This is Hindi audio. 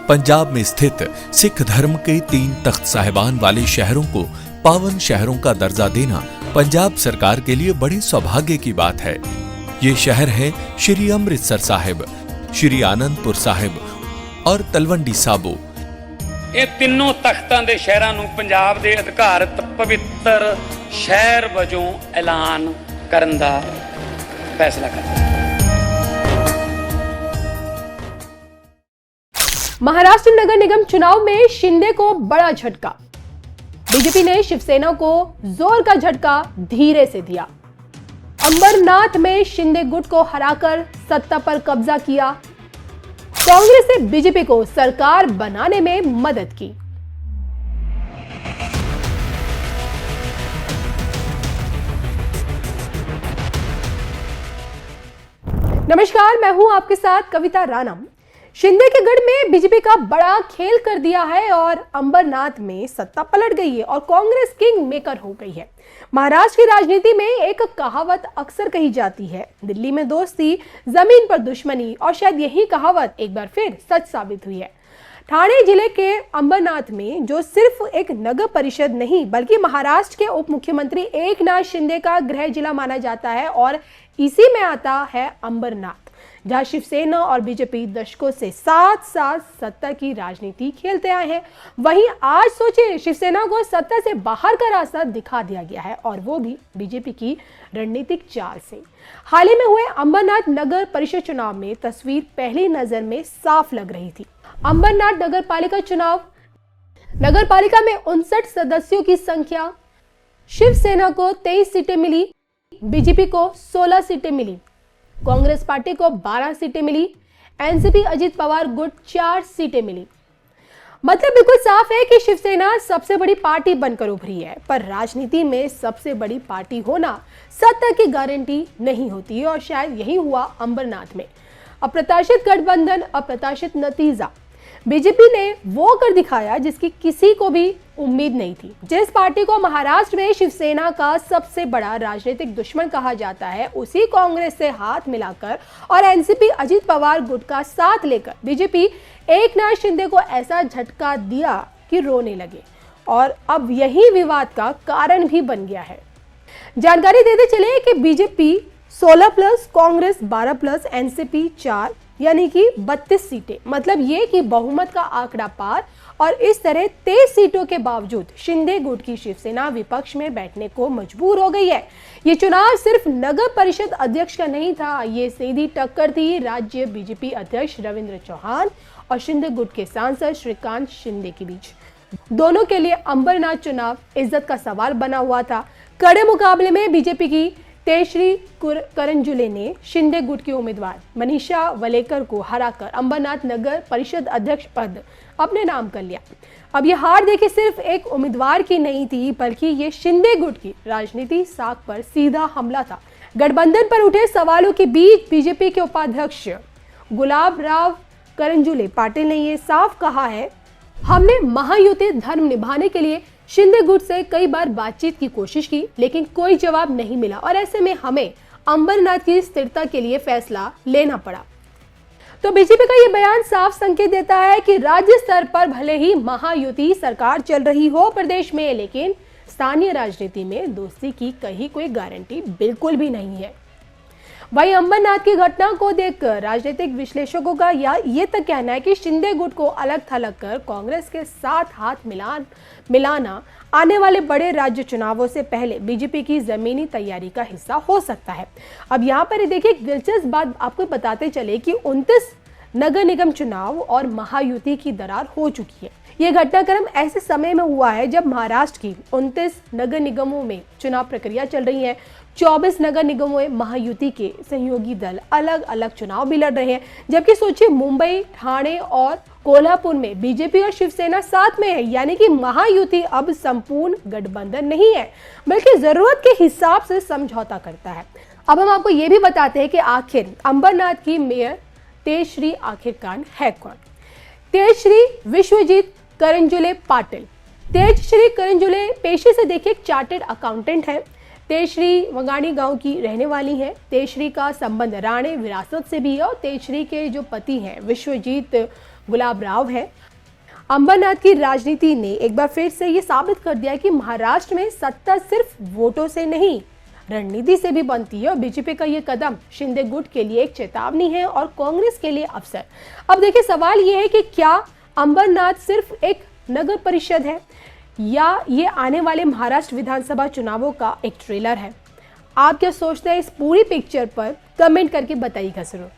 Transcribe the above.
पंजाब में स्थित सिख धर्म के 3 तख्त साहिबान वाले शहरों को पावन शहरों का दर्जा देना पंजाब सरकार के लिए बड़ी सौभाग्य की बात है। ये शहर है श्री अमृतसर साहिब, श्री आनंदपुर साहिब और तलवंडी साबो। ਇਹ ਤਿੰਨੋਂ ਤਖਤਾਂ ਦੇ ਸ਼ਹਿਰਾਂ ਨੂੰ ਪੰਜਾਬ ਦੇ ਅਧਿਕਾਰਤ ਪਵਿੱਤਰ ਸ਼ਹਿਰ ਵਜੋਂ ਐਲਾਨ ਕਰਨ ਦਾ ਫੈਸਲਾ ਕੀਤਾ। महाराष्ट्र नगर निगम चुनाव में शिंदे को बड़ा झटका। बीजेपी ने शिवसेना को जोर का झटका धीरे से दिया। अंबरनाथ में शिंदे गुट को हराकर सत्ता पर कब्जा किया। कांग्रेस ने बीजेपी को सरकार बनाने में मदद की। नमस्कार, मैं हूं आपके साथ कविता राणा। शिंदे के गढ़ में बीजेपी का बड़ा खेल कर दिया है और अंबरनाथ में सत्ता पलट गई है और कांग्रेस किंग मेकर हो गई है। महाराष्ट्र की राजनीति में एक कहावत अक्सर कही जाती है, दिल्ली में दोस्ती, जमीन पर दुश्मनी, और शायद यही कहावत एक बार फिर सच साबित हुई है। ठाणे जिले के अंबरनाथ में, जो सिर्फ एक नगर परिषद नहीं बल्कि महाराष्ट्र के उप मुख्यमंत्री एकनाथ शिंदे का गृह जिला माना जाता है, और इसी में आता है अंबरनाथ, जहां शिवसेना और बीजेपी दशकों से साथ साथ सत्ता की राजनीति खेलते आए हैं। वहीं आज सोचिए, शिवसेना को सत्ता से बाहर का रास्ता दिखा दिया गया है, और वो भी बीजेपी की रणनीतिक चाल से। हाल ही में हुए अंबरनाथ नगर परिषद चुनाव में तस्वीर पहली नजर में साफ लग रही थी। अंबरनाथ नगर पालिका चुनाव, नगर पालिका में 59 सदस्यों की संख्या, शिवसेना को 23 सीटें मिली, बीजेपी को 16 सीटें मिली, कांग्रेस पार्टी को 12 सीटें मिली, एनसीपी अजित पवार गुट 4 सीटें मिली। मतलब बिल्कुल साफ है कि शिवसेना सबसे बड़ी पार्टी बनकर उभरी है, पर राजनीति में सबसे बड़ी पार्टी होना सत्ता की गारंटी नहीं होती, और शायद यही हुआ अंबरनाथ में। अप्रत्याशित गठबंधन, अप्रत्याशित नतीजा। बीजेपी ने वो कर दिखाया जिसकी किसी को भी उम्मीद नहीं थी। जिस पार्टी को महाराष्ट्र में शिवसेना का सबसे बड़ा राजनीतिक दुश्मन कहा जाता है, उसी कांग्रेस से हाथ मिलाकर और एनसीपी अजित पवार गुट का साथ लेकर बीजेपी एकनाथ शिंदे को ऐसा झटका दिया कि रोने लगे, और अब यही विवाद का कारण भी बन गया है। जानकारी देते चले कि बीजेपी 16+, कांग्रेस 12+, एनसीपी 4, यानी कि 32 सीटें, मतलब ये कि बहुमत का आंकड़ा पार। और इस तरह 23 सीटों के बावजूद शिंदे गुट की शिवसेना विपक्ष में बैठने को मजबूर हो गई है। ये चुनाव सिर्फ नगर परिषद अध्यक्ष का नहीं था, ये सीधी टक्कर थी राज्य बीजेपी अध्यक्ष रविंद्र चौहान और शिंदे गुट के सांसद श्रीकांत शिंदे के बीच। दोनों के लिए अंबरनाथ चुनाव इज्जत का सवाल बना हुआ था। कड़े मुकाबले में बीजेपी की तेजश्री करंजुले ने शिंदे गुट की उम्मीदवार मनीषा वलेकर को हराकर अंबरनाथ नगर परिषद अध्यक्ष पद अपने नाम कर लिया। अब यह हार देखिए सिर्फ एक उम्मीदवार की नहीं थी, बल्कि ये शिंदे गुट की राजनीति साख पर सीधा हमला था। गठबंधन पर उठे सवालों के बीच बीजेपी के उपाध्यक्ष गुलाब राव करंजुले पाटिल ने यह साफ कहा है, हमने महायुति धर्म निभाने के लिए शिंदे गुट से कई बार बातचीत की कोशिश की, लेकिन कोई जवाब नहीं मिला, और ऐसे में हमें अंबरनाथ की स्थिरता के लिए फैसला लेना पड़ा। तो बीजेपी का ये बयान साफ संकेत देता है कि राज्य स्तर पर भले ही महायुति सरकार चल रही हो प्रदेश में, लेकिन स्थानीय राजनीति में दोस्ती की कहीं कोई गारंटी बिल्कुल भी नहीं है। वहीं अंबरनाथ की घटना को देखकर राजनीतिक विश्लेषकों का ये तक कहना है कि शिंदे गुट को अलग थलग कर कांग्रेस के साथ हाथ मिलाना आने वाले बड़े राज्य चुनावों से पहले बीजेपी की जमीनी तैयारी का हिस्सा हो सकता है। अब यहाँ पर देखिए, एक दिलचस्प बात आपको बताते चले कि 29 नगर निगम चुनाव और महायुति की दरार हो चुकी है। ये घटनाक्रम ऐसे समय में हुआ है जब महाराष्ट्र की 29 नगर निगमों में चुनाव प्रक्रिया चल रही है। 24 नगर निगमों में महायुति के सहयोगी दल अलग अलग चुनाव भी लड़ रहे हैं, जबकि सोचिए मुंबई, ठाणे और कोल्हापुर में बीजेपी और शिवसेना साथ में है, यानी कि महायुति अब संपूर्ण गठबंधन नहीं है, बल्कि जरूरत के हिसाब से समझौता करता है। अब हम आपको ये भी बताते हैं कि आखिर अंबरनाथ की मेयर तेजश्री आखिरकार है कौन। तेजश्री विश्वजीत करंजुले पाटिल। तेजश्री करंजुले पेशे से देखिए चार्टेड अकाउंटेंट है। तेजश्री वंगाणी गांव की रहने वाली है। तेजश्री का संबंध राणे विरासत से भी है और तेजश्री के जो पति हैं विश्वजीत गुलाब राव है। अंबरनाथ की राजनीति ने एक बार फिर से ये साबित कर दिया कि महाराष्ट्र में सत्ता सिर्फ वोटों से नहीं, रणनीति से भी बनती है और बीजेपी का ये कदम शिंदे गुट के लिए एक चेतावनी है और कांग्रेस के लिए अवसर। अब देखिए, सवाल ये है कि क्या अंबरनाथ सिर्फ एक नगर परिषद है या ये आने वाले महाराष्ट्र विधानसभा चुनावों का एक ट्रेलर है? आप क्या सोचते हैं इस पूरी पिक्चर पर? कमेंट करके बताइएगा जरूर।